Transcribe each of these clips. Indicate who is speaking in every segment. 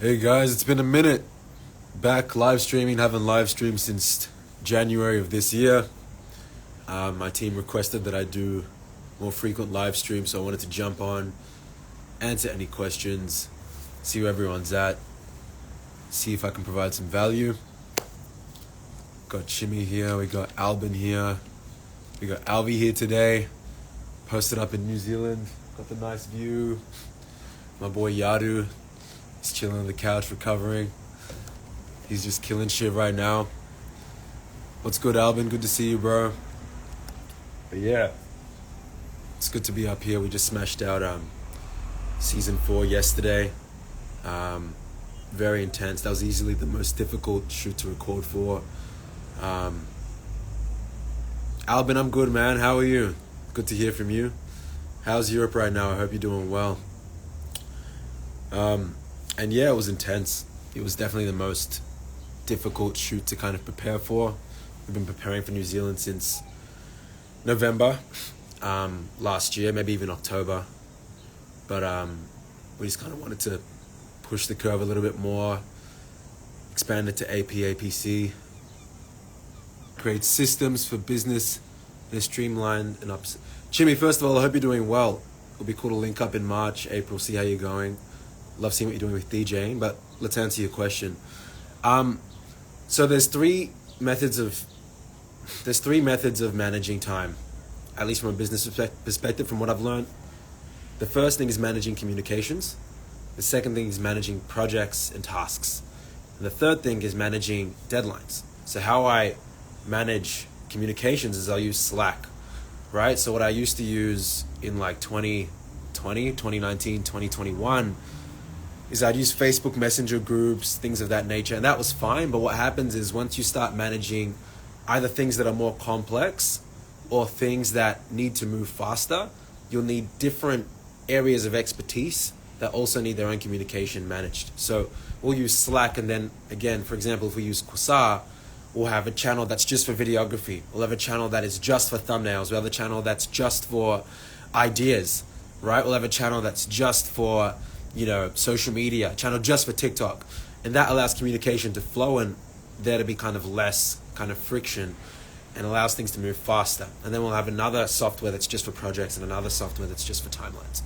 Speaker 1: Hey guys, it's been a minute. Back live streaming, haven't live streamed since January of this year. My team requested that I do more frequent live streams, so I wanted to jump on, answer any questions, see where everyone's at, see if I can provide some value. Got Chimmy here, we got Albin here, we got Alvi here today, posted up in New Zealand, got the nice view. My boy Yadu, he's chilling on the couch recovering. He's just killing shit right now. What's good, Albin? Good to see you, bro. But yeah, it's good to be up here. We just smashed out season 4 yesterday. Very intense. That was easily the most difficult shoot to record for. Albin, I'm good, man. How are you? Good to hear from you. How's Europe right now? I hope you're doing well. And yeah, it was intense. It was definitely the most difficult shoot to kind of prepare for. We've been preparing for New Zealand since November last year, maybe even October. But we just kind of wanted to push the curve a little bit more, expand it to AP, APC, create systems for business in a streamlined and ups. Jimmy, first of all, I hope you're doing well. It'll be cool to link up in March, April, see how you're going. Love seeing what you're doing with DJing, but let's answer your question. So there's three methods of managing time, at least from a business perspective, from what I've learned. The first thing is managing communications. The second thing is managing projects and tasks. And the third thing is managing deadlines. So how I manage communications is I'll use Slack, right? So what I used to use in like 2020, 2019, 2021 is I'd use Facebook Messenger groups, things of that nature, and that was fine. But what happens is once you start managing either things that are more complex or things that need to move faster, you'll need different areas of expertise that also need their own communication managed. So we'll use Slack, and then again, for example, if we use Quasar, we'll have a channel that's just for videography. We'll have a channel that is just for thumbnails. We'll have a channel that's just for ideas, right? We'll have a channel that's just for social media, channel just for TikTok. And that allows communication to flow and there to be kind of less kind of friction and allows things to move faster. And then we'll have another software that's just for projects and another software that's just for timelines.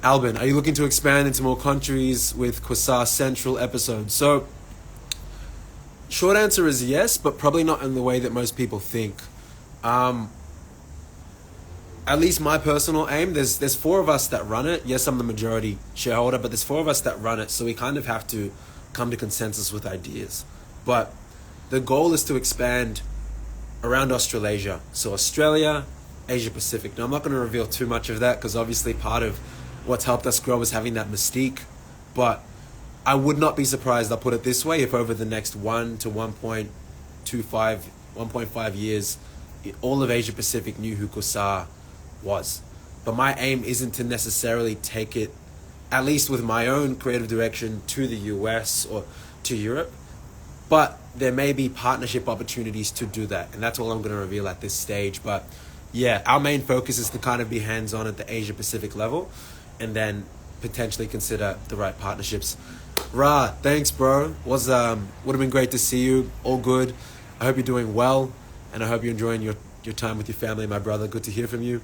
Speaker 1: Albin, are you looking to expand into more countries with Quasar Central episodes? So, short answer is yes, but probably not in the way that most people think. At least my personal aim, there's 4 of us that run it. Yes, I'm the majority shareholder, but there's 4 of us that run it, so we kind of have to come to consensus with ideas. But the goal is to expand around Australasia. So Australia, Asia Pacific. Now, I'm not going to reveal too much of that because obviously part of what's helped us grow is having that mystique. But I would not be surprised, I'll put it this way, if over the next 1 to 1.5 years, all of Asia Pacific knew who Quasar was. But my aim isn't to necessarily take it, at least with my own creative direction, to the US or to Europe. But there may be partnership opportunities to do that. And that's all I'm going to reveal at this stage. But yeah, our main focus is to kind of be hands-on at the Asia Pacific level and then potentially consider the right partnerships. Ra, thanks, bro. Would have been great to see you. All good. I hope you're doing well. And I hope you're enjoying your time with your family, my brother. Good to hear from you.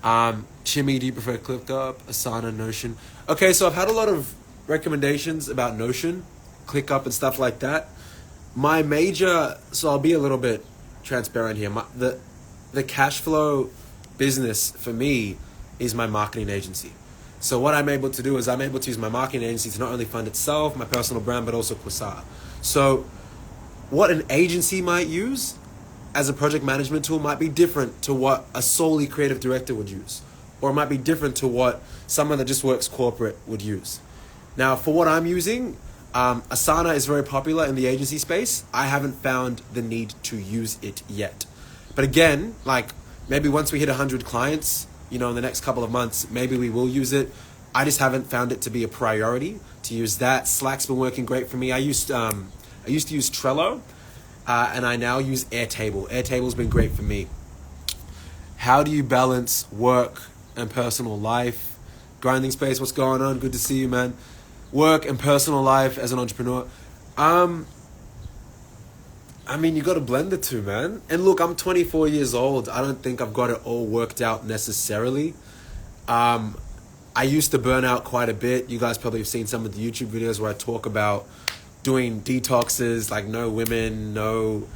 Speaker 1: Chimmy, do you prefer ClickUp, Asana, Notion? Okay, so I've had a lot of recommendations about Notion, ClickUp and stuff like that. So I'll be a little bit transparent here. The cash flow business for me is my marketing agency. So what I'm able to do is I'm able to use my marketing agency to not only fund itself, my personal brand, but also Quasar. So what an agency might use as a project management tool might be different to what a solely creative director would use. Or it might be different to what someone that just works corporate would use. Now, for what I'm using, Asana is very popular in the agency space. I haven't found the need to use it yet. But again, like maybe once we hit 100 clients, in the next couple of months, maybe we will use it. I just haven't found it to be a priority to use that. Slack's been working great for me. I used to use Trello. And I now use Airtable. Airtable's been great for me. How do you balance work and personal life? Grinding Space, what's going on? Good to see you, man. work and personal life as an entrepreneur. I mean, you got to blend the two, man. And look, I'm 24 years old. I don't think I've got it all worked out necessarily. I used to burn out quite a bit. You guys probably have seen some of the YouTube videos where I talk about doing detoxes, like no women, no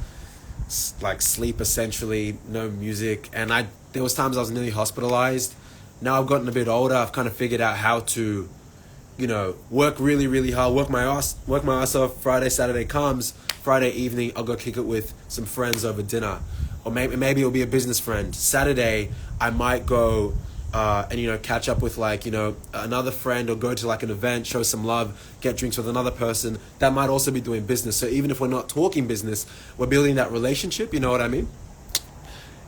Speaker 1: like sleep essentially, no music. And there was times I was nearly hospitalized. Now I've gotten a bit older. I've kind of figured out how to, work really, really hard, work my ass off. Friday, Saturday comes. Friday evening, I'll go kick it with some friends over dinner. Or maybe it'll be a business friend. Saturday, I might go and catch up with another friend, or go to like an event, show some love, get drinks with another person that might also be doing business. So even if we're not talking business, we're building that relationship. You know what I mean?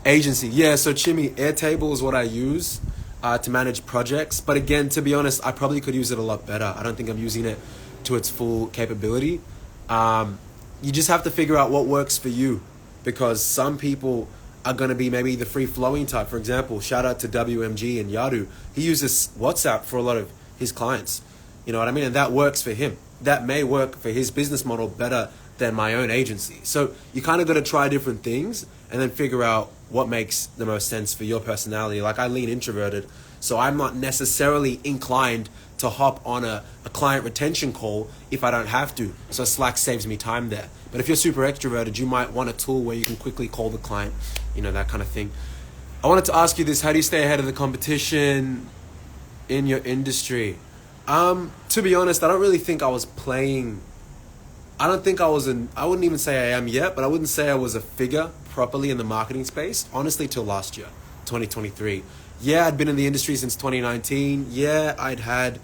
Speaker 1: Agency. Yeah, so Chimmy, Airtable is what I use to manage projects. But again, to be honest, I probably could use it a lot better. I don't think I'm using it to its full capability. You just have to figure out what works for you, because some people are going to be maybe the free-flowing type. For example, shout out to WMG and Yadu. He uses WhatsApp for a lot of his clients. You know what I mean? And that works for him. That may work for his business model better than my own agency. So you kind of got to try different things and then figure out what makes the most sense for your personality. Like, I lean introverted, so I'm not necessarily inclined to hop on a client retention call if I don't have to. So Slack saves me time there. But if you're super extroverted, you might want a tool where you can quickly call the client, that kind of thing. I wanted to ask you this: how do you stay ahead of the competition in your industry? To be honest, I don't really think I was playing. I don't think I wouldn't even say I am yet, but I wouldn't say I was a figure properly in the marketing space, honestly, till last year, 2023. Yeah, I'd been in the industry since 2019. Yeah, I'd had,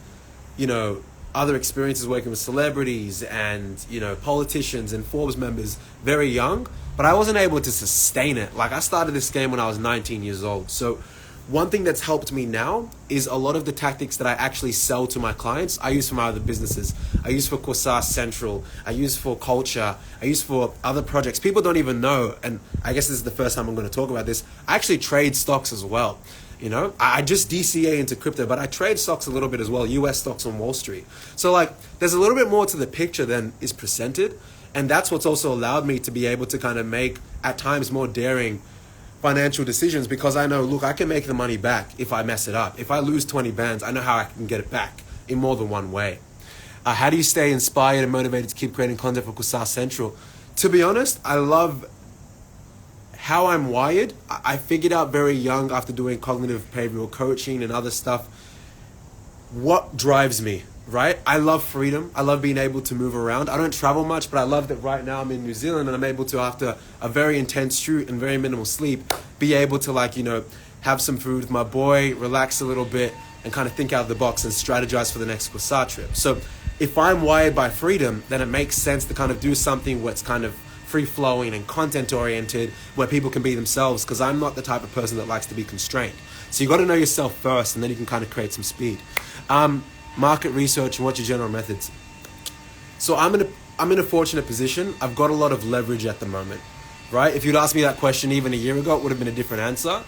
Speaker 1: other experiences working with celebrities and, politicians and Forbes members very young, but I wasn't able to sustain it. Like, I started this game when I was 19 years old. So one thing that's helped me now is a lot of the tactics that I actually sell to my clients, I use for my other businesses. I use for Corsair Central. I use for Culture. I use for other projects. People don't even know, and I guess this is the first time I'm going to talk about this. I actually trade stocks as well. I just DCA into crypto, but I trade stocks a little bit as well, US stocks on Wall Street. So there's a little bit more to the picture than is presented. And that's what's also allowed me to be able to kind of make, at times, more daring financial decisions, because I know, look, I can make the money back if I mess it up. If I lose 20 bands, I know how I can get it back in more than one way. How do you stay inspired and motivated to keep creating content for Corsair Central? To be honest, I love how I'm wired. I figured out very young, after doing cognitive behavioral coaching and other stuff, what drives me, right? I love freedom. I love being able to move around. I don't travel much, but I love that right now I'm in New Zealand and I'm able to, after a very intense shoot and very minimal sleep, be able to have some food with my boy, relax a little bit, and kind of think out of the box and strategize for the next Corsair trip. So if I'm wired by freedom, then it makes sense to kind of do something what's kind of free-flowing and content-oriented, where people can be themselves, because I'm not the type of person that likes to be constrained. So you got to know yourself first, and then you can kind of create some speed. Market research and what's your general methods? So I'm in a fortunate position. I've got a lot of leverage at the moment, right? If you'd asked me that question even a year ago, it would have been a different answer.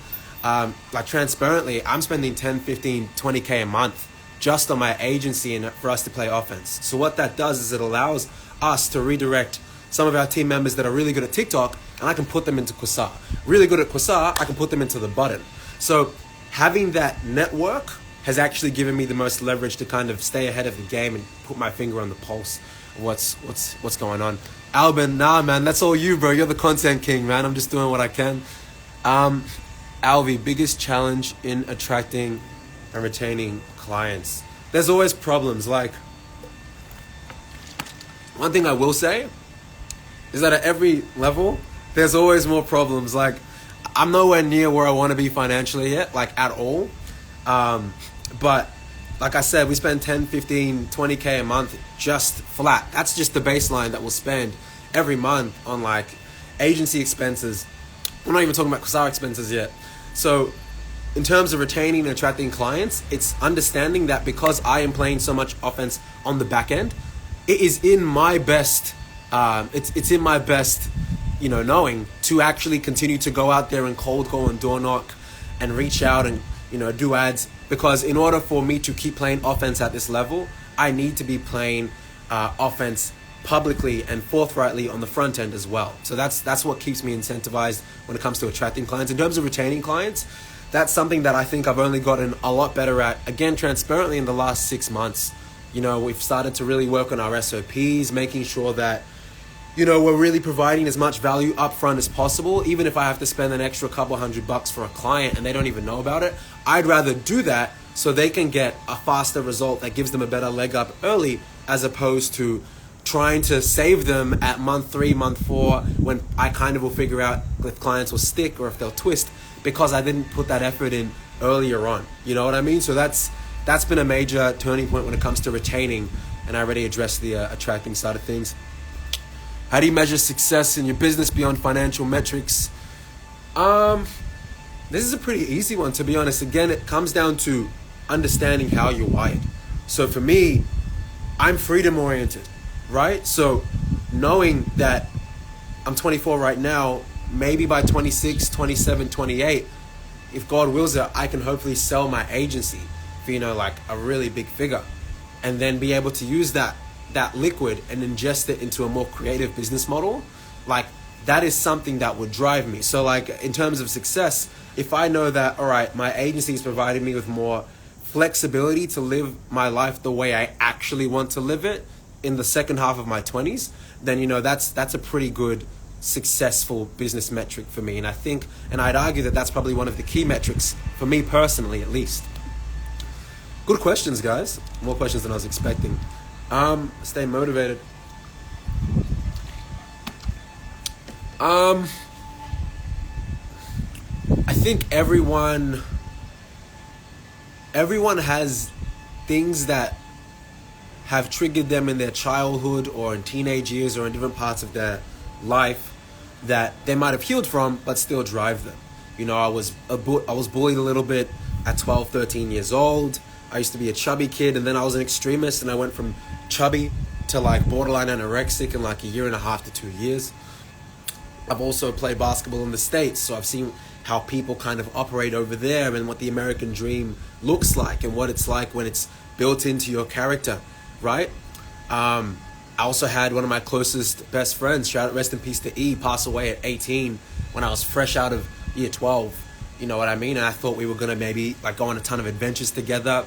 Speaker 1: Transparently, I'm spending 10, 15, 20K a month just on my agency and for us to play offense. So what that does is it allows us to redirect some of our team members that are really good at TikTok, and I can put them into Corsair. Really good at Corsair, I can put them into the button. So having that network has actually given me the most leverage to kind of stay ahead of the game and put my finger on the pulse of what's going on. Albin, nah, man, that's all you, bro. You're the content king, man. I'm just doing what I can. Alvi, biggest challenge in attracting and retaining clients? There's always problems. One thing I will say is that at every level, there's always more problems. I'm nowhere near where I want to be financially yet, at all. But like I said, we spend 10, 15, 20K a month just flat. That's just the baseline that we'll spend every month on agency expenses. We're not even talking about Corsair expenses yet. So in terms of retaining and attracting clients, it's understanding that because I am playing so much offense on the back end, it is in my best, it's in my best, knowing to actually continue to go out there and cold call and door knock and reach out and, do ads. Because in order for me to keep playing offense at this level, I need to be playing offense publicly and forthrightly on the front end as well. So that's what keeps me incentivized when it comes to attracting clients. In terms of retaining clients, that's something that I think I've only gotten a lot better at, again, transparently in the last 6 months. We've started to really work on our SOPs, making sure that, we're really providing as much value upfront as possible. Even if I have to spend an extra couple $100 for a client and they don't even know about it, I'd rather do that so they can get a faster result that gives them a better leg up early, as opposed to trying to save them at month 3, month 4, when I kind of will figure out if clients will stick or if they'll twist, because I didn't put that effort in earlier on. You know what I mean? So that's been a major turning point when it comes to retaining, and I already addressed the attracting side of things. How do you measure success in your business beyond financial metrics? This is a pretty easy one, to be honest. Again, it comes down to understanding how you're wired. So for me, I'm freedom oriented, right? So knowing that I'm 24 right now, maybe by 26, 27, 28, if God wills it, I can hopefully sell my agency for, like a really big figure, and then be able to use that liquid and ingest it into a more creative business model. Like, that is something that would drive me. So like, in terms of success, if I know that, all right, my agency is providing me with more flexibility to live my life the way I actually want to live it in the second half of my 20s, then, that's a pretty good, successful business metric for me. And I think, and I'd argue that that's probably one of the key metrics for me personally, at least. Good questions, guys. More questions than I was expecting. Stay motivated. I think everyone has things that have triggered them in their childhood or in teenage years or in different parts of their life that they might have healed from, but still drive them. I was bullied a little bit at 12, 13 years old. I used to be a chubby kid, and then I was an extremist, and I went from chubby to like borderline anorexic in like a year and a half to 2 years. I've also played basketball in the States, so I've seen how people kind of operate over there and what the American dream looks like and what it's like when it's built into your character, right? I also had one of my closest best friends, rest in peace to E, pass away at 18 when I was fresh out of year 12. You know what I mean? And I thought we were going to maybe like go on a ton of adventures together.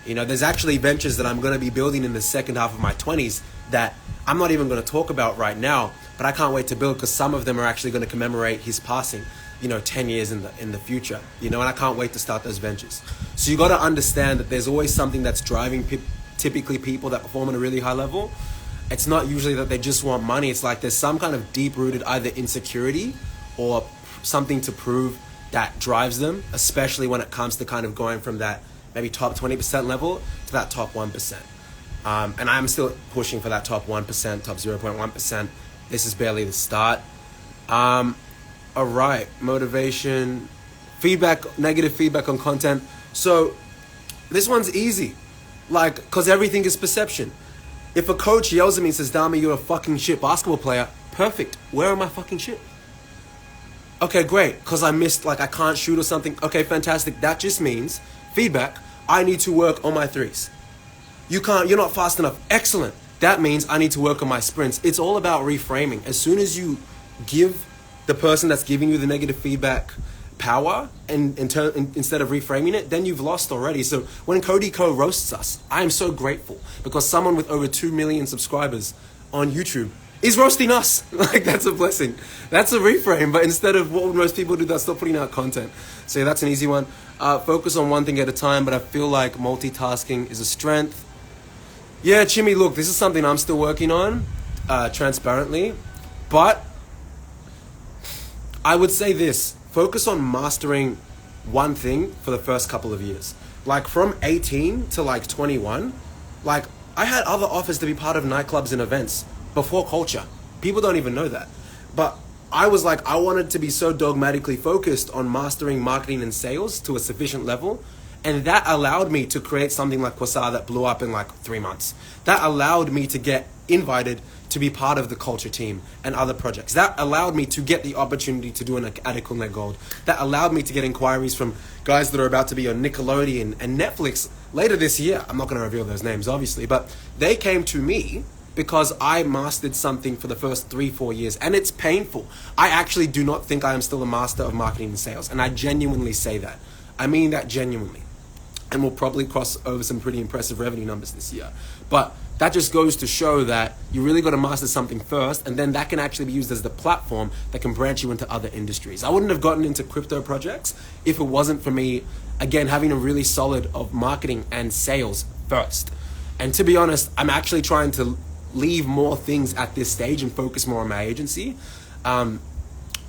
Speaker 1: There's actually ventures that I'm going to be building in the second half of my 20s that I'm not even going to talk about right now, but I can't wait to build, because some of them are actually going to commemorate his passing, 10 years in the future, and I can't wait to start those ventures. So you got to understand that there's always something that's driving typically people that perform at a really high level. It's not usually that they just want money. It's like there's some kind of deep-rooted either insecurity or something to prove that drives them, especially when it comes to kind of going from that maybe top 20% level to that top 1%. And I'm still pushing for that top 1%, top 0.1%. This is barely the start. All right, motivation, feedback, negative feedback on content. So this one's easy, because everything is perception. If a coach yells at me and says, Dami, you're a fucking shit basketball player, perfect. Where am I fucking shit? Okay, great, because I missed, I can't shoot or something. Okay, fantastic. That just means feedback. I need to work on my threes. You're not fast enough. Excellent. That means I need to work on my sprints. It's all about reframing. As soon as you give the person that's giving you the negative feedback power and instead of reframing it, then you've lost already. So when Cody Co roasts us, I am so grateful, because someone with over 2 million subscribers on YouTube is roasting us. That's a blessing. That's a reframe. But instead of what most people do, they're still putting out content. So yeah, that's an easy one. Focus on one thing at a time, but I feel like multitasking is a strength. Yeah, Chimmy, look, this is something I'm still working on, transparently. But I would say this, focus on mastering one thing for the first couple of years. From 18 to 21, I had other offers to be part of nightclubs and events before culture. People don't even know that. But I was I wanted to be so dogmatically focused on mastering marketing and sales to a sufficient level. And that allowed me to create something like Quasar that blew up in 3 months. That allowed me to get invited to be part of the culture team and other projects. That allowed me to get the opportunity to do an Addical Net Gold. That allowed me to get inquiries from guys that are about to be on Nickelodeon and Netflix later this year. I'm not going to reveal those names, obviously, but they came to me because I mastered something for the first 3-4 years, and it's painful. I actually do not think I am still a master of marketing and sales, and I genuinely say that. I mean that genuinely. And we'll probably cross over some pretty impressive revenue numbers this year. But that just goes to show that you really got to master something first, and then that can actually be used as the platform that can branch you into other industries. I wouldn't have gotten into crypto projects if it wasn't for me, again, having a really solid of marketing and sales first. And to be honest, I'm actually trying to leave more things at this stage and focus more on my agency.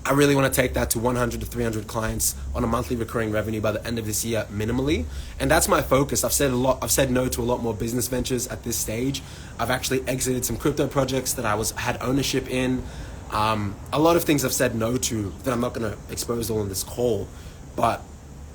Speaker 1: I really want to take that to 100 to 300 clients on a monthly recurring revenue by the end of this year minimally. And that's my focus. I've said no to a lot more business ventures at this stage. I've actually exited some crypto projects that I had ownership in. A lot of things I've said no to that I'm not going to expose all in this call. But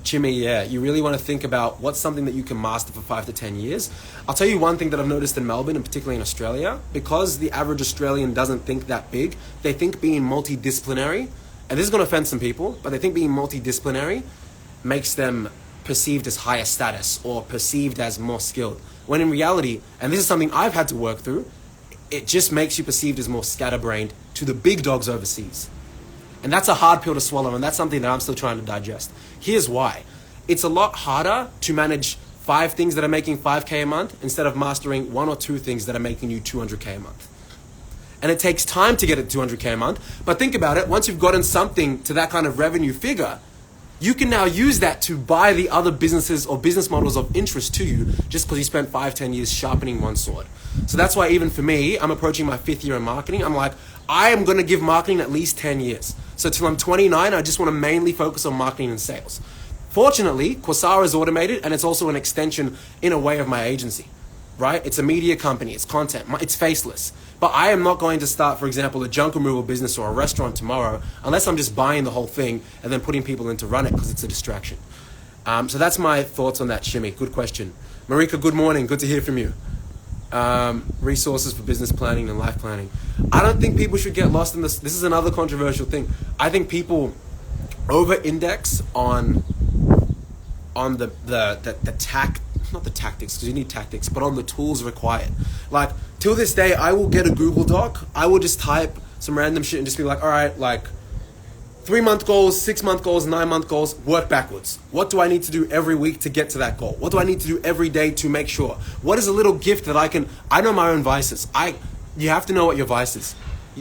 Speaker 1: Jimmy, yeah, you really want to think about what's something that you can master for 5 to 10 years. I'll tell you one thing that I've noticed in Melbourne, and particularly in Australia, because the average Australian doesn't think that big, they think being multidisciplinary, and this is going to offend some people, but they think being multidisciplinary makes them perceived as higher status or perceived as more skilled. When in reality, and this is something I've had to work through, it just makes you perceived as more scatterbrained to the big dogs overseas. And that's a hard pill to swallow, and that's something that I'm still trying to digest. Here's why. It's a lot harder to manage 5 things that are making 5K a month instead of mastering 1 or 2 things that are making you 200K a month. And it takes time to get it to 200K a month. But think about it, once you've gotten something to that kind of revenue figure, you can now use that to buy the other businesses or business models of interest to you just because you spent 5-10 years sharpening one sword. So that's why even for me, I'm approaching my 5th year in marketing. I'm like, I am going to give marketing at least 10 years. So till I'm 29, I just want to mainly focus on marketing and sales. Fortunately, Coursera is automated, and it's also an extension in a way of my agency, right? It's a media company, it's content, it's faceless. But I am not going to start, for example, a junk removal business or a restaurant tomorrow unless I'm just buying the whole thing and then putting people in to run it because it's a distraction. So that's my thoughts on that, Shimmy. Good question. Marika, good morning. Good to hear from you. Resources for business planning and life planning. I don't think people should get lost in this. This is another controversial thing. I think people over-index on the not the tactics, because you need tactics, but on the tools required. Like, till this day, I will get a Google Doc. I will just type some random shit and just be like, all right, like 3-month goals, 6-month goals, 9-month goals, work backwards. What do I need to do every week to get to that goal? What do I need to do every day to make sure? What is a little gift that I know my own vices. You have to know what your vice is.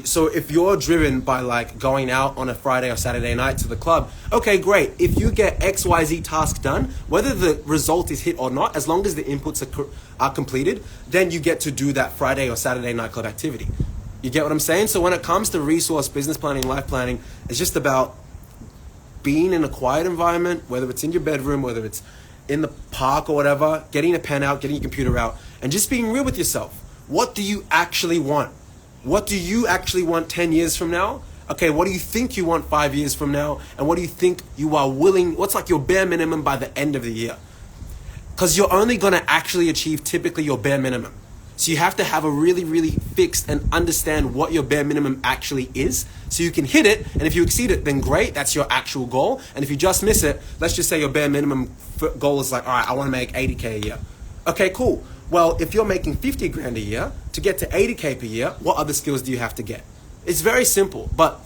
Speaker 1: So if you're driven by like going out on a Friday or Saturday night to the club, okay, great. If you get XYZ task done, whether the result is hit or not, as long as the inputs are completed, then you get to do that Friday or Saturday nightclub activity. You get what I'm saying? So when it comes to resource, business planning, life planning, it's just about being in a quiet environment, whether it's in your bedroom, whether it's in the park or whatever, getting a pen out, getting your computer out, and just being real with yourself. What do you actually want? What do you actually want 10 years from now? Okay, what do you think you want 5 years from now? And what do you think you are willing, what's like your bare minimum by the end of the year? Because you're only going to actually achieve typically your bare minimum. So you have to have a really, really fixed and understand what your bare minimum actually is so you can hit it. And if you exceed it, then great, that's your actual goal. And if you just miss it, let's just say your bare minimum goal is like, all right, I want to make 80K a year. Okay, cool. Well, if you're making 50 grand a year, to get to 80K per year, what other skills do you have to get? It's very simple, but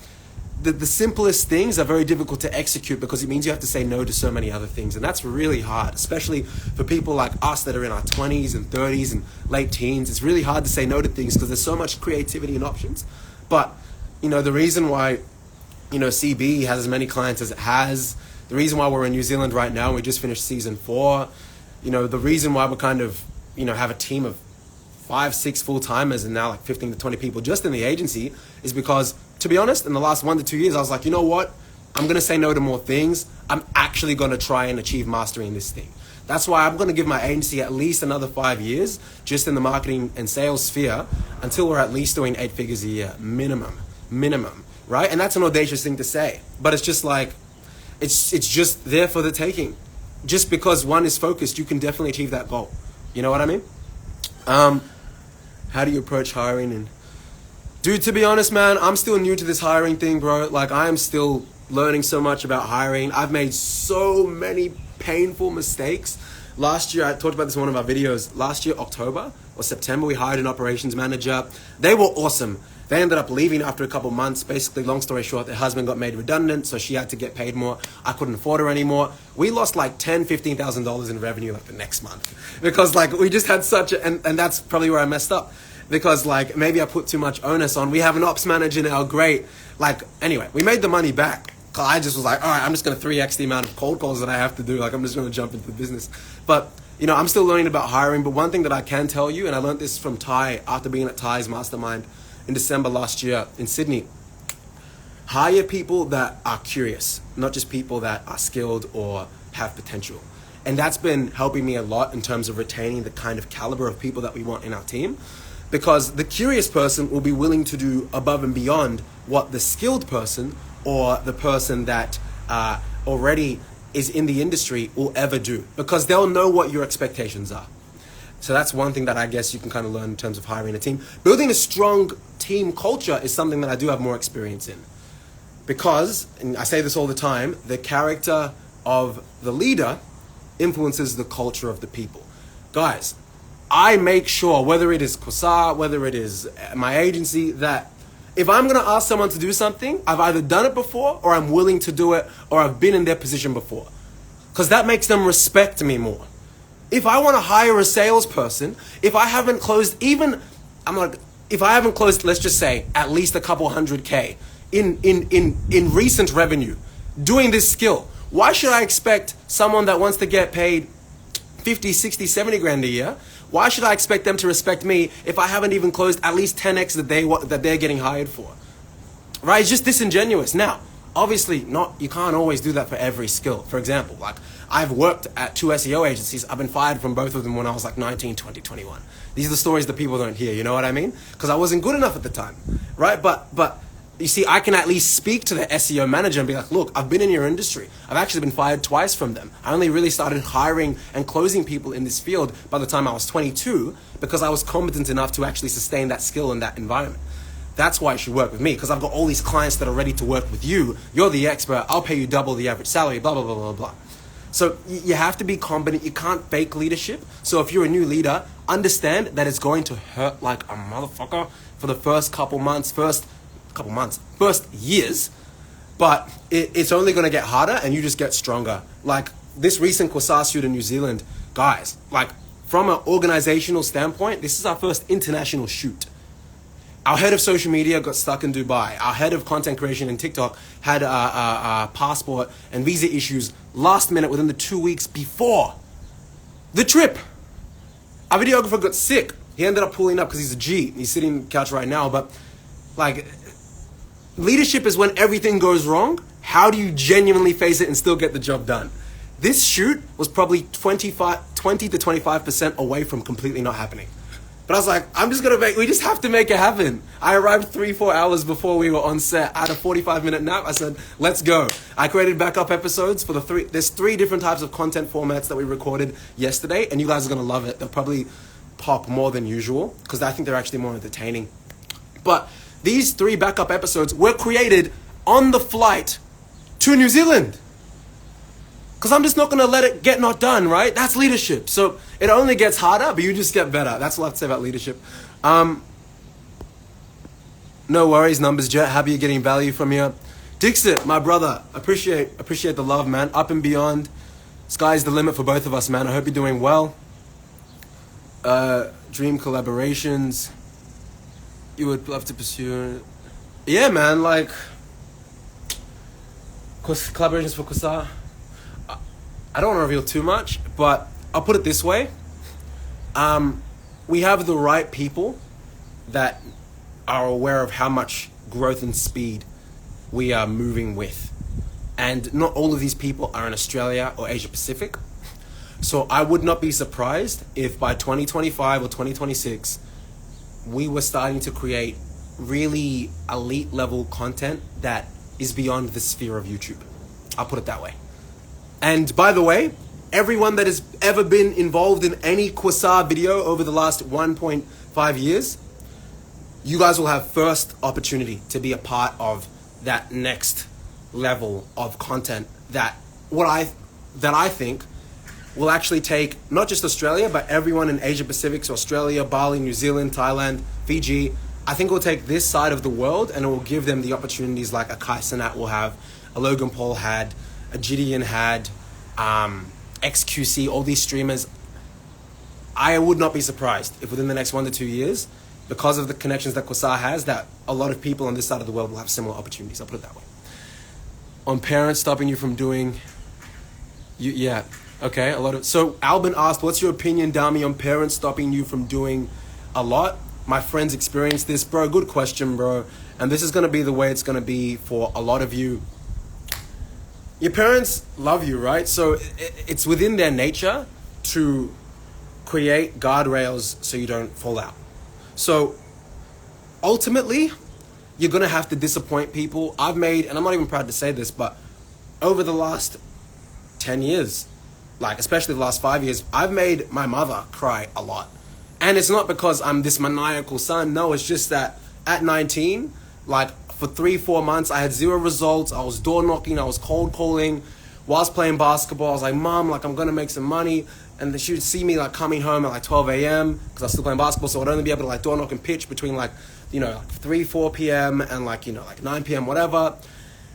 Speaker 1: the simplest things are very difficult to execute because it means you have to say no to so many other things. And that's really hard, especially for people like us that are in our 20s and 30s and late teens. It's really hard to say no to things because there's so much creativity and options. But, the reason why, CB has as many clients as it has, the reason why we're in New Zealand right now and we just finished season 4, the reason why we're kind of have a team of 5-6 full-timers and now like 15 to 20 people just in the agency is because, to be honest, in the last 1 to 2 years, I was like, you know what? I'm going to say no to more things. I'm actually going to try and achieve mastery in this thing. That's why I'm going to give my agency at least another 5 years just in the marketing and sales sphere until we're at least doing 8 figures a year, minimum, right? And that's an audacious thing to say, but it's just like, it's just there for the taking. Just because one is focused, you can definitely achieve that goal. You know what I mean? How do you approach hiring? And dude, to be honest, man, I'm still new to this hiring thing, bro. Like, I am still learning so much about hiring. I've made so many painful mistakes. Last year, I talked about this in one of our videos. Last year, October or September, we hired an operations manager. They were awesome. They ended up leaving after a couple months. Basically, long story short, their husband got made redundant, so she had to get paid more. I couldn't afford her anymore. We lost like $10,000, $15,000 in revenue like the next month because like we just had such a, and that's probably where I messed up because like maybe I put too much onus on. We have an ops manager now, great. Like anyway, we made the money back. I just was like, all right, I'm just going to 3x the amount of cold calls that I have to do. Like I'm just going to jump into the business. But you know, I'm still learning about hiring. But one thing that I can tell you, and I learned this from Ty after being at Ty's mastermind in December last year in Sydney, hire people that are curious, not just people that are skilled or have potential. And that's been helping me a lot in terms of retaining the kind of caliber of people that we want in our team. Because the curious person will be willing to do above and beyond what the skilled person or the person that already is in the industry will ever do. Because they'll know what your expectations are. So that's one thing that I guess you can kind of learn in terms of hiring a team. Building a strong team culture is something that I do have more experience in. Because, and I say this all the time, the character of the leader influences the culture of the people. Guys, I make sure, whether it is Quasar, whether it is my agency, that if I'm going to ask someone to do something, I've either done it before or I'm willing to do it or I've been in their position before. Because that makes them respect me more. If I want to hire a salesperson, if I haven't closed let's just say at least a couple $100K in recent revenue doing this skill, why should I expect someone that wants to get paid 50, 60, 70 grand a year? Why should I expect them to respect me if I haven't even closed at least 10x that they're getting hired for? Right? It's just disingenuous. Now, obviously, you can't always do that for every skill. For example, like I've worked at 2 SEO agencies. I've been fired from both of them when I was like 19, 20, 21. These are the stories that people don't hear. You know what I mean? Because I wasn't good enough at the time, right? But you see, I can at least speak to the SEO manager and be like, look, I've been in your industry. I've actually been fired twice from them. I only really started hiring and closing people in this field by the time I was 22 because I was competent enough to actually sustain that skill in that environment. That's why you should work with me, because I've got all these clients that are ready to work with you. You're the expert. I'll pay you double the average salary, blah, blah, blah, blah, blah. So you have to be competent. You can't fake leadership. So if you're a new leader, understand that it's going to hurt like a motherfucker for the first first years, but it's only going to get harder and you just get stronger. Like this recent Quasar shoot in New Zealand, guys, like from an organizational standpoint, this is our first international shoot. Our head of social media got stuck in Dubai. Our head of content creation in TikTok had a passport and visa issues last minute within the 2 weeks before the trip. Our videographer got sick. He ended up pulling up because he's a G. He's sitting on the couch right now. But like, leadership is when everything goes wrong. How do you genuinely face it and still get the job done? This shoot was probably 20 to 25% away from completely not happening. But I was like, we just have to make it happen. I arrived 3-4 hours before we were on set. I had a 45-minute nap. I said, let's go. I created backup episodes for there's 3 different types of content formats that we recorded yesterday, and you guys are going to love it. They'll probably pop more than usual, because I think they're actually more entertaining. But these 3 backup episodes were created on the flight to New Zealand. Because I'm just not going to let it get not done, right? That's leadership. So it only gets harder, but you just get better. That's what I have to say about leadership. No worries, Numbers Jet. Happy you're getting value from here. Dixit, my brother, appreciate the love, man. Up and beyond. Sky's the limit for both of us, man. I hope you're doing well. Dream collaborations. You would love to pursue. Yeah, man, like collaborations for Quasar. I don't want to reveal too much, but I'll put it this way. We have the right people that are aware of how much growth and speed we are moving with. And not all of these people are in Australia or Asia Pacific. So I would not be surprised if by 2025 or 2026, we were starting to create really elite level content that is beyond the sphere of YouTube. I'll put it that way. And by the way, everyone that has ever been involved in any Quasar video over the last 1.5 years, you guys will have first opportunity to be a part of that next level of content that I think will actually take not just Australia, but everyone in Asia Pacific, so Australia, Bali, New Zealand, Thailand, Fiji. I think we'll take this side of the world and it will give them the opportunities like a Kai Cenat will have, a Logan Paul had, a Gideon had, XQC, all these streamers. I would not be surprised if within the next 1 to 2 years, because of the connections that Kosa has, that a lot of people on this side of the world will have similar opportunities. I'll put it that way. On parents stopping you from doing, yeah, okay, a lot of. So Albin asked, what's your opinion, Dami, on parents stopping you from doing a lot? My friends experienced this, bro. Good question, bro. And this is going to be the way it's going to be for a lot of you. Your parents love you, right? So it's within their nature to create guardrails so you don't fall out. So ultimately, you're going to have to disappoint people. I've made, and I'm not even proud to say this, but over the last 10 years, like especially the last 5 years, I've made my mother cry a lot. And it's not because I'm this maniacal son. No, it's just that at 19, like for 3-4 months, I had 0 results. I was door knocking. I was cold calling. Whilst playing basketball, I was like, Mom, like I'm going to make some money. And then she would see me like coming home at like 12 a.m. because I was still playing basketball. So I'd only be able to like door knock and pitch between like, like 3-4 p.m. and like, like 9 p.m., whatever.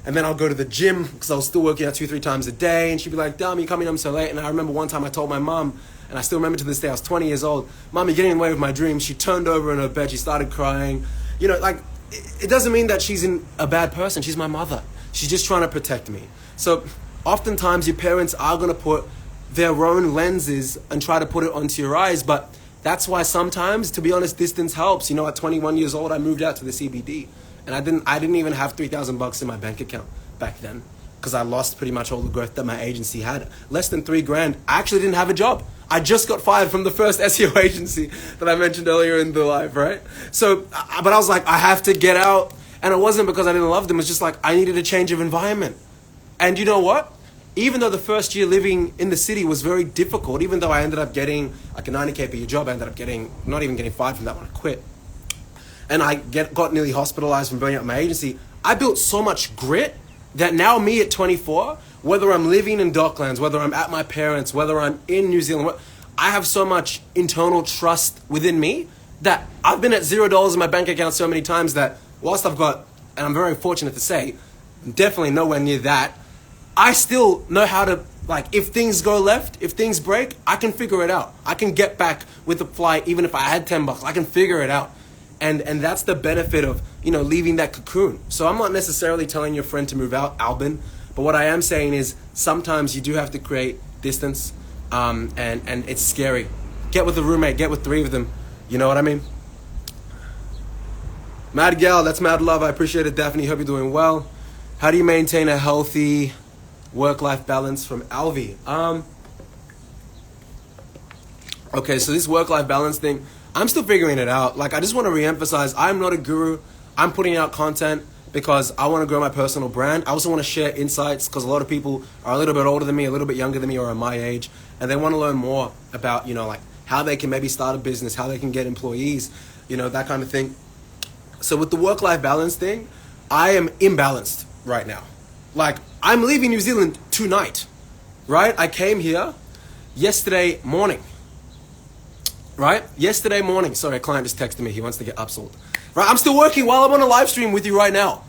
Speaker 1: And then I'll go to the gym because I was still working out 2-3 times a day. And she'd be like, Dami, you're coming home so late. And I remember one time I told my mom, and I still remember to this day, I was 20 years old, Mom, you're getting in the way of my dreams. She turned over in her bed. She started crying. Like, it doesn't mean that she's a bad person. She's my mother. She's just trying to protect me. So oftentimes your parents are going to put their own lenses and try to put it onto your eyes. But that's why sometimes, to be honest, distance helps. At 21 years old, I moved out to the CBD. And I didn't even have $3,000 in my bank account back then because I lost pretty much all the growth that my agency had. Less than $3,000. I actually didn't have a job. I just got fired from the first SEO agency that I mentioned earlier in the live, right? So, but I was like, I have to get out. And it wasn't because I didn't love them. It's just like I needed a change of environment. And you know what? Even though the first year living in the city was very difficult, even though I ended up getting like a 90K per year job, I ended up not even getting fired from that one. I quit. And I got nearly hospitalized from burning out my agency. I built so much grit that now me at 24, whether I'm living in Docklands, whether I'm at my parents', whether I'm in New Zealand, I have so much internal trust within me that I've been at $0 in my bank account so many times that whilst I've got, and I'm very fortunate to say, definitely nowhere near that, I still know how to, like, if things go left, if things break, I can figure it out. I can get back with the flight, even if I had $10, I can figure it out. And that's the benefit of, leaving that cocoon. So I'm not necessarily telling your friend to move out, Albin, but what I am saying is sometimes you do have to create distance, and it's scary. Get with a roommate, get with 3 of them. You know what I mean? Mad gal, that's mad love. I appreciate it, Daphne. Hope you're doing well. How do you maintain a healthy work-life balance from Alvi? Okay, so this work-life balance thing, I'm still figuring it out. Like, I just want to reemphasize, I'm not a guru. I'm putting out content because I want to grow my personal brand. I also want to share insights because a lot of people are a little bit older than me, a little bit younger than me, or are my age, and they want to learn more about, like how they can maybe start a business, how they can get employees, that kind of thing. So with the work-life balance thing, I am imbalanced right now. Like, I'm leaving New Zealand tonight, right? I came here yesterday morning. Right? Yesterday morning. Sorry, a client just texted me. He wants to get upsold. Right? I'm still working while I'm on a live stream with you right now.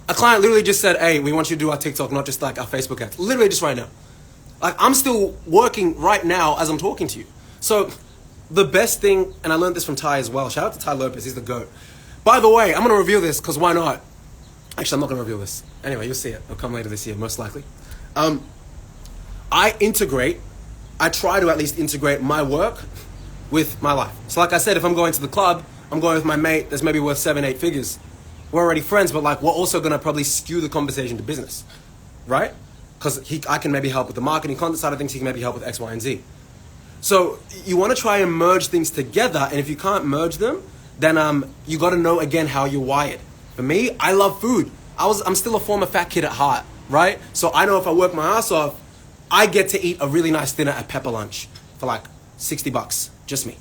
Speaker 1: A client literally just said, hey, we want you to do our TikTok, not just like our Facebook ads. Literally just right now. Like, I'm still working right now as I'm talking to you. So the best thing, and I learned this from Ty as well. Shout out to Ty Lopez. He's the GOAT. By the way, I'm going to reveal this because why not? Actually, I'm not going to reveal this. Anyway, you'll see it. It'll come later this year, most likely. I try to at least integrate my work with my life. So like I said, if I'm going to the club, I'm going with my mate that's maybe worth 7-8 figures. We're already friends, but like we're also going to probably skew the conversation to business, right? Because I can maybe help with the marketing content side of things, he can maybe help with X, Y, and Z. So you want to try and merge things together, and if you can't merge them, then you got to know again how you're wired. For me, I love food. I'm still a former fat kid at heart, right? So I know if I work my ass off, I get to eat a really nice dinner at Pepper Lunch for like $60. Just me.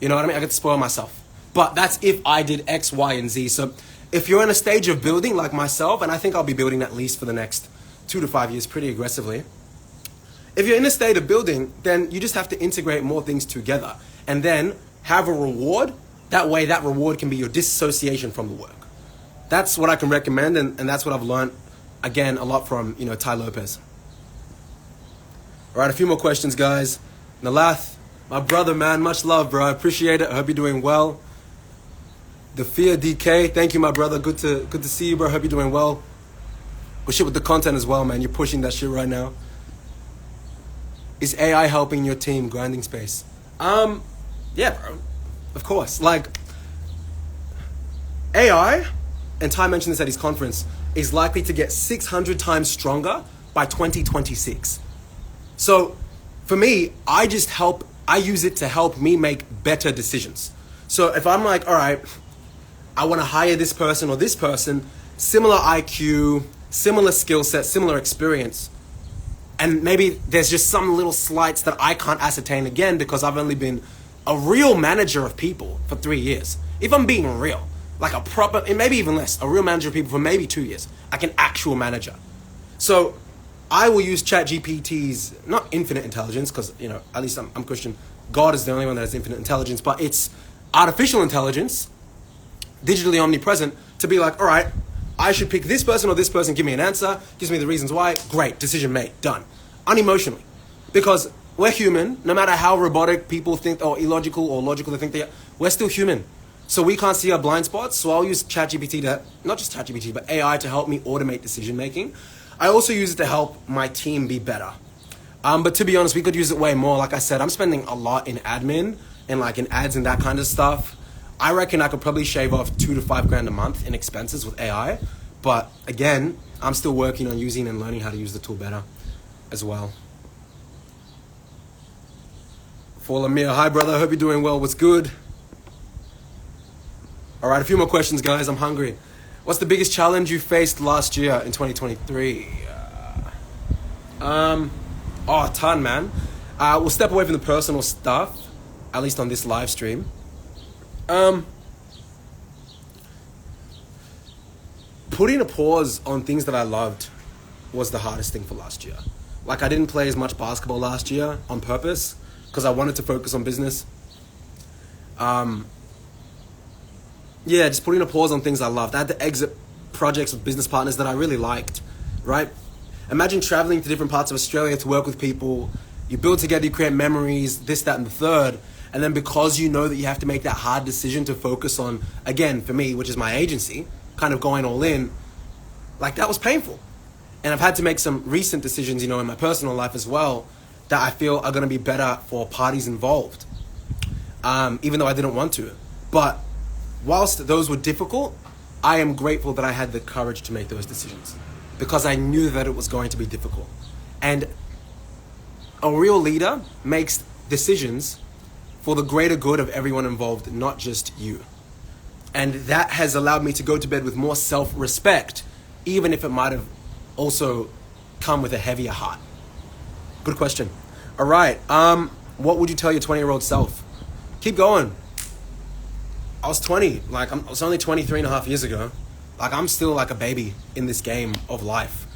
Speaker 1: You know what I mean? I get to spoil myself. But that's if I did X, Y, and Z. So if you're in a stage of building like myself, and I think I'll be building at least for the next 2 to 5 years pretty aggressively, If you're in a state of building, then you just have to integrate more things together and then have a reward. That way, that reward can be your disassociation from the work. That's what I can recommend, and that's what I've learned, again, a lot from, Ty Lopez. All right, a few more questions, guys. Nalath, my brother, man, much love, bro. I appreciate it. I hope you're doing well. The Fear DK, thank you, my brother. Good to see you, bro. Hope you're doing well. Well, shit with the content as well, man. You're pushing that shit right now. Is AI helping your team grinding space? Yeah, bro. Of course. Like, AI, and Ty mentioned this at his conference, is likely to get 600 times stronger by 2026. So, for me, I use it to help me make better decisions. So if I'm like, all right, I want to hire this person or this person, similar IQ, similar skill set, similar experience, and maybe there's just some little slights that I can't ascertain again because I've only been a real manager of people for 3 years. If I'm being real, like a proper, and maybe even less, a real manager of people for maybe 2 years, like an actual manager. So I will use ChatGPT's, not infinite intelligence, because, at least I'm Christian. God is the only one that has infinite intelligence, but it's artificial intelligence, digitally omnipresent, to be like, all right, I should pick this person or this person, give me an answer, gives me the reasons why, great, decision made, done. Unemotionally. Because we're human, no matter how robotic people think, or illogical or logical they think they are, we're still human. So we can't see our blind spots, so I'll use ChatGPT not just ChatGPT, but AI to help me automate decision making. I also use it to help my team be better. But to be honest, we could use it way more. Like I said, I'm spending a lot in admin and like in ads and that kind of stuff. I reckon I could probably shave off $2,000 to $5,000 a month in expenses with AI. But again, I'm still working on using and learning how to use the tool better as well. For Lamir, hi brother, hope you're doing well. What's good? All right, a few more questions, guys. I'm hungry. What's the biggest challenge you faced last year in 2023? A ton, man. We'll step away from the personal stuff, at least on this live stream. Putting a pause on things that I loved was the hardest thing for last year. Like, I didn't play as much basketball last year on purpose because I wanted to focus on business. Just putting a pause on things I loved. I had to exit projects with business partners that I really liked, right? Imagine traveling to different parts of Australia to work with people. You build together, you create memories, this, that, and the third. And then because you know that you have to make that hard decision to focus on, again, for me, which is my agency, kind of going all in, like that was painful. And I've had to make some recent decisions, in my personal life as well, that I feel are going to be better for parties involved, even though I didn't want to. But whilst those were difficult, I am grateful that I had the courage to make those decisions because I knew that it was going to be difficult. And a real leader makes decisions for the greater good of everyone involved, not just you. And that has allowed me to go to bed with more self-respect, even if it might have also come with a heavier heart. Good question. All right. What would you tell your 20-year-old self? Keep going. I was 20. I was only 23 and a half years ago. I'm still like a baby in this game of life.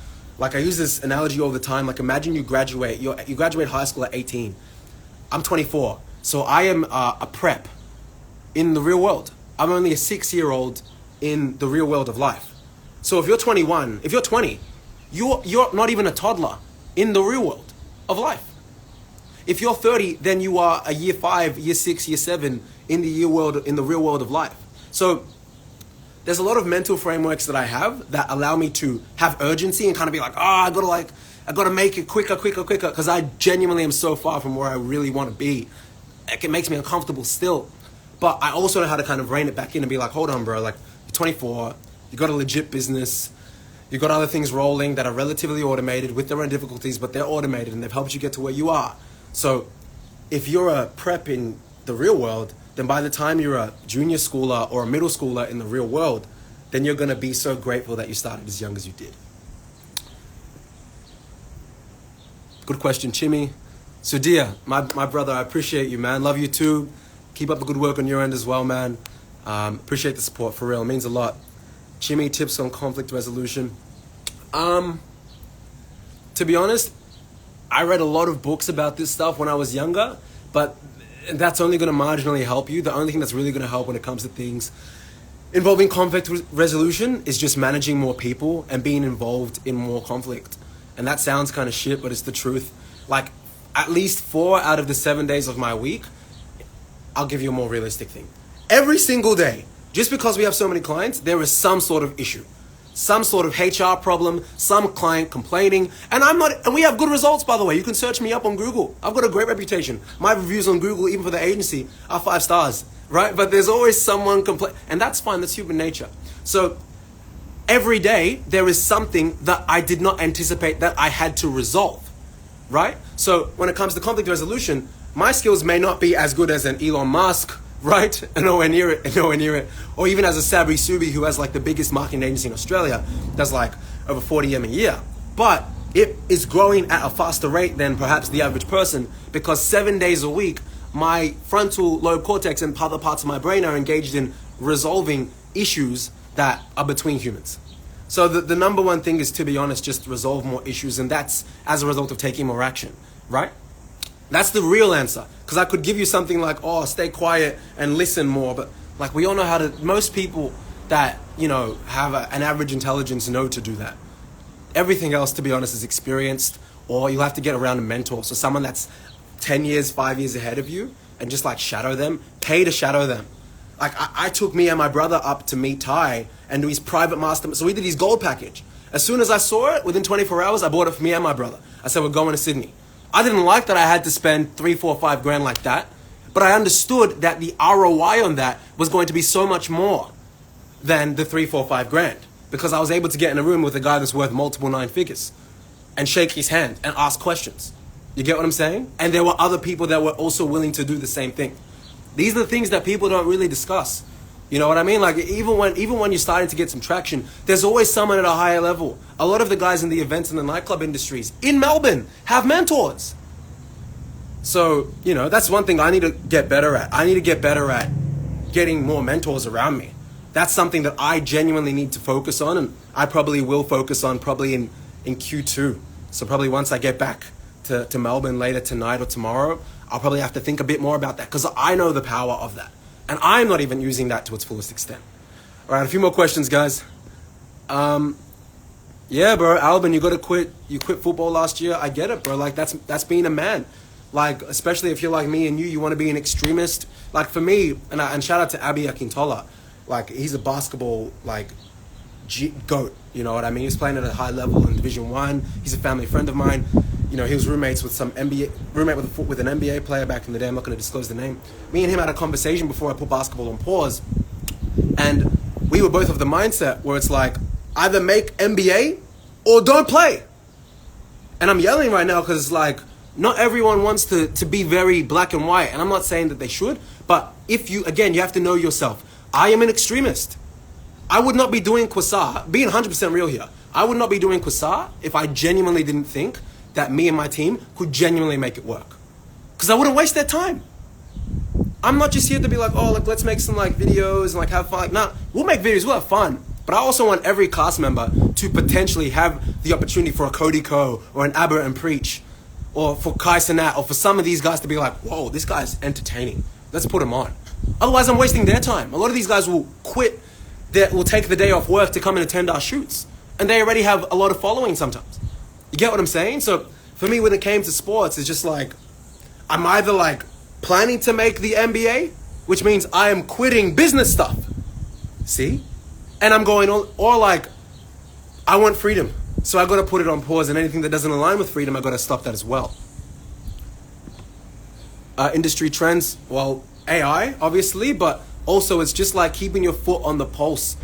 Speaker 1: I use this analogy all the time. Imagine you graduate high school at 18. I'm 24. So I am a prep in the real world. I'm only a 6-year-old in the real world of life. So if you're 21, if you're 20, you're not even a toddler in the real world of life. If you're 30, then you are a year 5, year 6, year 7 in the real world of life. So there's a lot of mental frameworks that I have that allow me to have urgency and kind of be like, I gotta make it quicker, because I genuinely am so far from where I really want to be. It makes me uncomfortable still. But I also know how to kind of rein it back in and be like, hold on, bro, you're 24, you got a legit business, you got other things rolling that are relatively automated with their own difficulties, but they're automated and they've helped you get to where you are. So if you're a prep in the real world, then by the time you're a junior schooler or a middle schooler in the real world, then you're going to be so grateful that you started as young as you did. Good question, Chimmy. Sudia, my brother, I appreciate you, man. Love you too. Keep up the good work on your end as well, man. Appreciate the support, for real. It means a lot. Chimmy, tips on conflict resolution. To be honest, I read a lot of books about this stuff when I was younger, but that's only going to marginally help you. The only thing that's really going to help when it comes to things involving conflict resolution is just managing more people and being involved in more conflict. And that sounds kind of shit, but it's the truth. Like, at least 4 out of the 7 days of my week, I'll give you a more realistic thing. Every single day, just because we have so many clients, there is some sort of issue. Some sort of HR problem, some client complaining, and we have good results, by the way. You can search me up on Google. I've got a great reputation. My reviews on Google, even for the agency, are 5 stars, right? But there's always someone complain, and that's fine, that's human nature. So every day, there is something that I did not anticipate that I had to resolve, right? So when it comes to conflict resolution, my skills may not be as good as an Elon Musk, right? And nowhere near it. Or even as a Sabri Subi, who has like the biggest marketing agency in Australia, does like over 40 M a year. But it is growing at a faster rate than perhaps the average person, because 7 days a week, my frontal lobe cortex and other parts of my brain are engaged in resolving issues that are between humans. So the number one thing is, to be honest, just resolve more issues, and that's as a result of taking more action, right? That's the real answer. Because I could give you something like, oh, stay quiet and listen more. But like, we all know how to, most people that, you know, have an average intelligence know to do that. Everything else, to be honest, is experienced, or you'll have to get around a mentor. So someone that's 10 years, 5 years ahead of you, and just like shadow them, pay to shadow them. Like I took me and my brother up to meet Ty and do his private master. So we did his gold package. As soon as I saw it, within 24 hours, I bought it for me and my brother. I said, we're going to Sydney. I didn't like that I had to spend 3, 4, 5 grand like that, but I understood that the ROI on that was going to be so much more than the 3, 4, 5 grand, because I was able to get in a room with a guy that's worth multiple 9 figures and shake his hand and ask questions. You get what I'm saying? And there were other people that were also willing to do the same thing. These are the things that people don't really discuss. You know what I mean? Like, even when you're starting to get some traction, there's always someone at a higher level. A lot of the guys in the events and the nightclub industries in Melbourne have mentors. So, you know, that's one thing I need to get better at. I need to get better at getting more mentors around me. That's something that I genuinely need to focus on, and I probably will focus on probably in Q2. So probably once I get back to Melbourne later tonight or tomorrow, I'll probably have to think a bit more about that, because I know the power of that. And I'm not even using that to its fullest extent. All right, a few more questions, guys. Yeah, bro, Albin, you got to quit. You quit football last year. I get it, bro. Like, that's being a man. Like, especially if you're like me and you want to be an extremist. Like, for me, and shout out to Abi Akintola. Like, he's a basketball, like, GOAT. You know what I mean? He's playing at a high level in Division 1. He's a family friend of mine. You know, he was roommates with some roommate with an NBA player back in the day. I'm not going to disclose the name. Me and him had a conversation before I put basketball on pause. And we were both of the mindset where it's like, either make NBA or don't play. And I'm yelling right now because, like, not everyone wants to be very black and white. And I'm not saying that they should. But if you, again, you have to know yourself. I am an extremist. I would not be doing Quasar, being 100% real here, I would not be doing Quasar if I genuinely didn't think that me and my team could genuinely make it work. Because I wouldn't waste their time. I'm not just here to be like, oh, like, let's make some like videos and like have fun. Like, nah, we'll make videos, we'll have fun. But I also want every cast member to potentially have the opportunity for a Cody Ko or an Aber and Preach, or for Kai Cenat, or for some of these guys to be like, whoa, this guy's entertaining. Let's put him on. Otherwise, I'm wasting their time. A lot of these guys will quit, will take the day off work to come and attend our shoots. And they already have a lot of following sometimes. You get what I'm saying? So for me, when it came to sports, it's just like, I'm either like planning to make the NBA, which means I am quitting business stuff. See? And I'm going on, or like, I want freedom. So I got to put it on pause, and anything that doesn't align with freedom, I got to stop that as well. Industry trends, well, AI, obviously, but also it's just like keeping your foot on the pulse,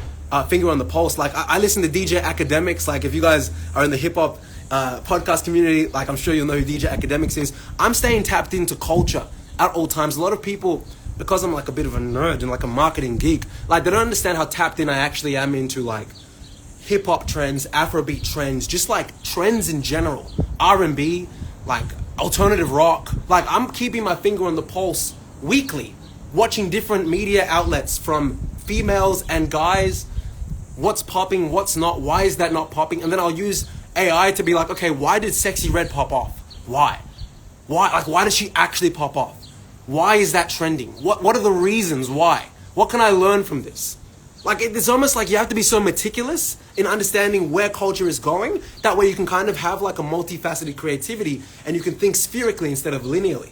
Speaker 1: finger on the pulse. Like I listen to DJ Academics. Like if you guys are in the hip hop podcast community, like I'm sure you'll know who DJ Academics is. I'm staying tapped into culture at all times. A lot of people, because I'm like a bit of a nerd and like a marketing geek, like they don't understand how tapped in I actually am into like hip hop trends, Afrobeat trends, just like trends in general, R&B, like alternative rock. Like I'm keeping my finger on the pulse weekly, watching different media outlets from females and guys, what's popping, what's not, why is that not popping, and then I'll use AI to be like, okay, why did Sexy Red pop off? Why? Why does she actually pop off? Why is that trending? What are the reasons why? What can I learn from this? Like, it's almost like you have to be so meticulous in understanding where culture is going. That way you can kind of have like a multifaceted creativity and you can think spherically instead of linearly.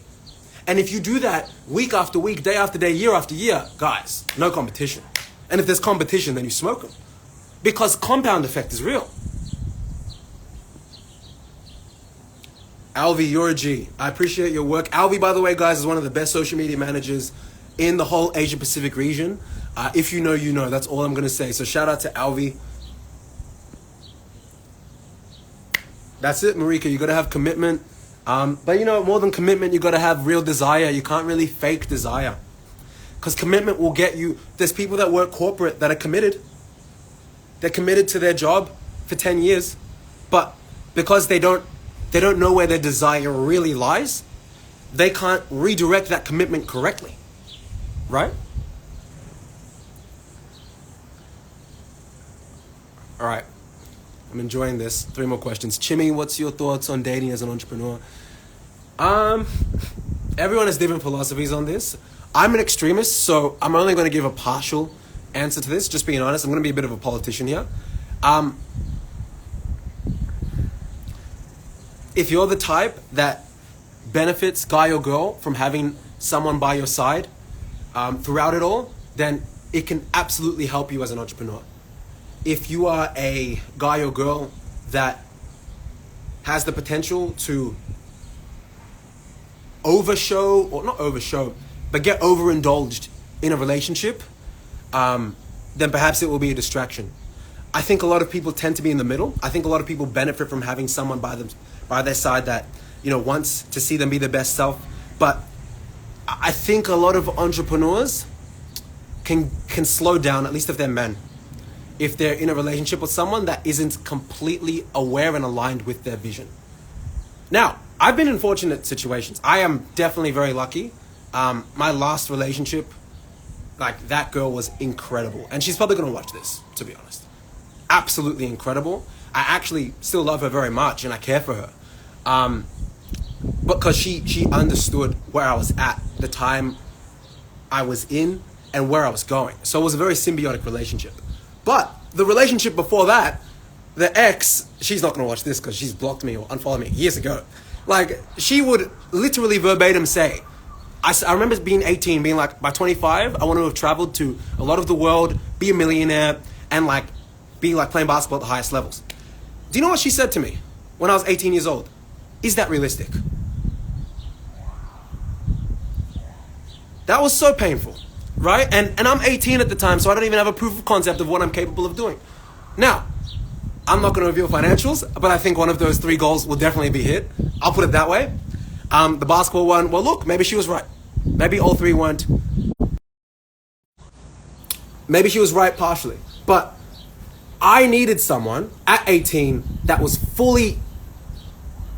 Speaker 1: And if you do that week after week, day after day, year after year, guys, no competition. And if there's competition, then you smoke them. Because compound effect is real. Alvi, you're a G. I appreciate your work. Alvi, by the way, guys, is one of the best social media managers in the whole Asia Pacific region. If you know, you know. That's all I'm going to say. So shout out to Alvi. That's it, Marika. You got to have commitment. But you know, more than commitment, you got to have real desire. You can't really fake desire. Because commitment will get you... There's people that work corporate that are committed. They're committed to their job for 10 years. But because they don't know where their desire really lies, they can't redirect that commitment correctly. Right? All right. I'm enjoying this. 3 more questions. Chimmy, what's your thoughts on dating as an entrepreneur? Everyone has different philosophies on this. I'm an extremist, so I'm only going to give a partial answer to this. Just being honest, I'm going to be a bit of a politician here. If you're the type that benefits, guy or girl, from having someone by your side throughout it all, then it can absolutely help you as an entrepreneur. If you are a guy or girl that has the potential to overshow, or not overshow, but get overindulged in a relationship, then perhaps it will be a distraction. I think a lot of people tend to be in the middle. I think a lot of people benefit from having someone by their side that, you know, wants to see them be their best self. But I think a lot of entrepreneurs can slow down, at least if they're men, if they're in a relationship with someone that isn't completely aware and aligned with their vision. Now, I've been in fortunate situations. I am definitely very lucky. My last relationship, like, that girl was incredible. And she's probably going to watch this, to be honest. Absolutely incredible. I actually still love her very much and I care for her. Because she understood where I was at, the time I was in, and where I was going. So it was a very symbiotic relationship. But the relationship before that, the ex, she's not going to watch this because she's blocked me or unfollowed me years ago. Like, she would literally verbatim say, I remember being 18, being like, by 25, I want to have traveled to a lot of the world, be a millionaire, and like, be like playing basketball at the highest levels. Do you know what she said to me when I was 18 years old? Is that realistic? That was so painful, right? And I'm 18 at the time, so I don't even have a proof of concept of what I'm capable of doing. Now, I'm not going to reveal financials, but I think one of those 3 goals will definitely be hit. I'll put it that way. The basketball one, well, look, maybe she was right. Maybe all 3 weren't. Maybe she was right partially. But I needed someone at 18 that was fully...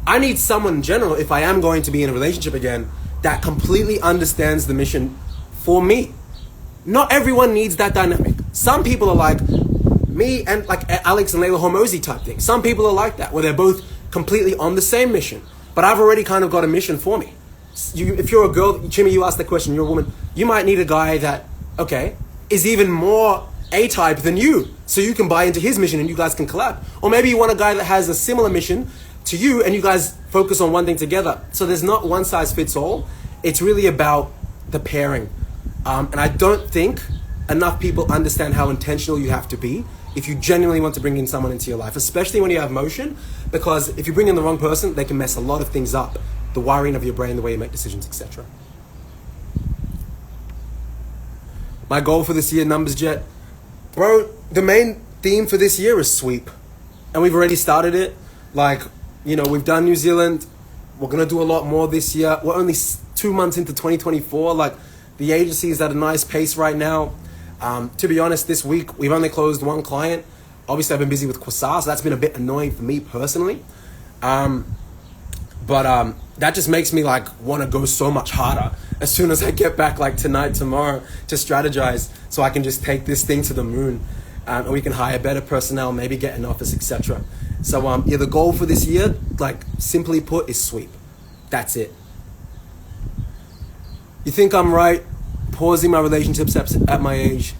Speaker 1: I need someone in general, if I am going to be in a relationship again, that completely understands the mission for me. Not everyone needs that dynamic. Some people are like me and like Alex and Layla Hormozy type thing. Some people are like that, where they're both completely on the same mission. But I've already kind of got a mission for me. If you're a girl, Chimmy, you asked the question, you're a woman, you might need a guy that, okay, is even more A-type than you, so you can buy into his mission and you guys can collab. Or maybe you want a guy that has a similar mission to you and you guys focus on one thing together. So there's not one size fits all. It's really about the pairing. And I don't think enough people understand how intentional you have to be if you genuinely want to bring in someone into your life, especially when you have motion, because if you bring in the wrong person, they can mess a lot of things up. The wiring of your brain, the way you make decisions, etc. My goal for this year, Numbers Jet. Bro, the main theme for this year is sweep. And we've already started it. Like, you know, we've done New Zealand. We're going to do a lot more this year. We're only 2 months into 2024. Like, the agency is at a nice pace right now. To be honest, this week, we've only closed 1 client. Obviously, I've been busy with Quasar, so that's been a bit annoying for me personally. But that just makes me like want to go so much harder as soon as I get back, like tonight, tomorrow, to strategize so I can just take this thing to the moon, and we can hire better personnel, maybe get an office, etc. So yeah, the goal for this year, like simply put, is sweep. That's it. You think I'm right pausing my relationships at my age?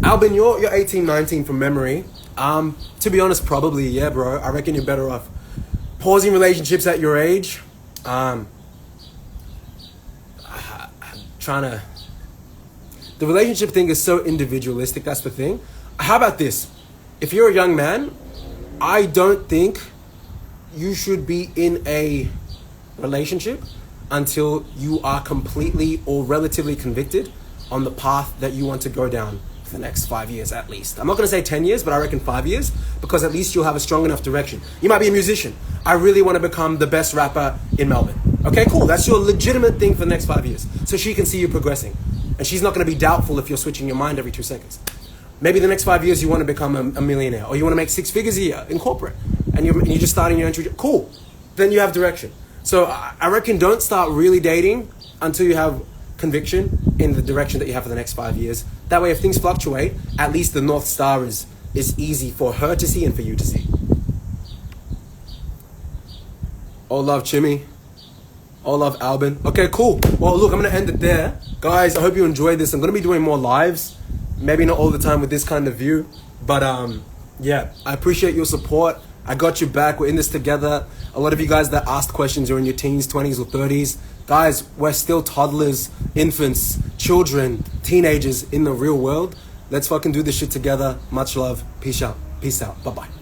Speaker 1: Albin, you're 18, 19 from memory. To be honest, probably, yeah, bro. I reckon you're better off pausing relationships at your age. The relationship thing is so individualistic, that's the thing. How about this? If you're a young man, I don't think you should be in a relationship until you are completely or relatively convicted on the path that you want to go down for the next 5 years at least. I'm not going to say 10 years, but I reckon 5 years, because at least you'll have a strong enough direction. You might be a musician. I really want to become the best rapper in Melbourne. Okay, cool. That's your legitimate thing for the next 5 years. So she can see you progressing. And she's not going to be doubtful if you're switching your mind every 2 seconds. Maybe the next 5 years you want to become a millionaire, or you want to make 6 figures a year in corporate, and you're just starting your entry. Cool. Then you have direction. So I reckon don't start really dating until you have conviction in the direction that you have for the next 5 years. That way, if things fluctuate, at least the North Star is easy for her to see and for you to see. All love, Chimmy. All love, Albin. Okay, cool. Well, look, I'm going to end it there. Guys, I hope you enjoyed this. I'm going to be doing more lives. Maybe not all the time with this kind of view. But yeah, I appreciate your support. I got you back. We're in this together. A lot of you guys that asked questions are in your teens, 20s, or 30s. Guys, we're still toddlers, infants, children, teenagers in the real world. Let's fucking do this shit together. Much love. Peace out. Peace out. Bye-bye.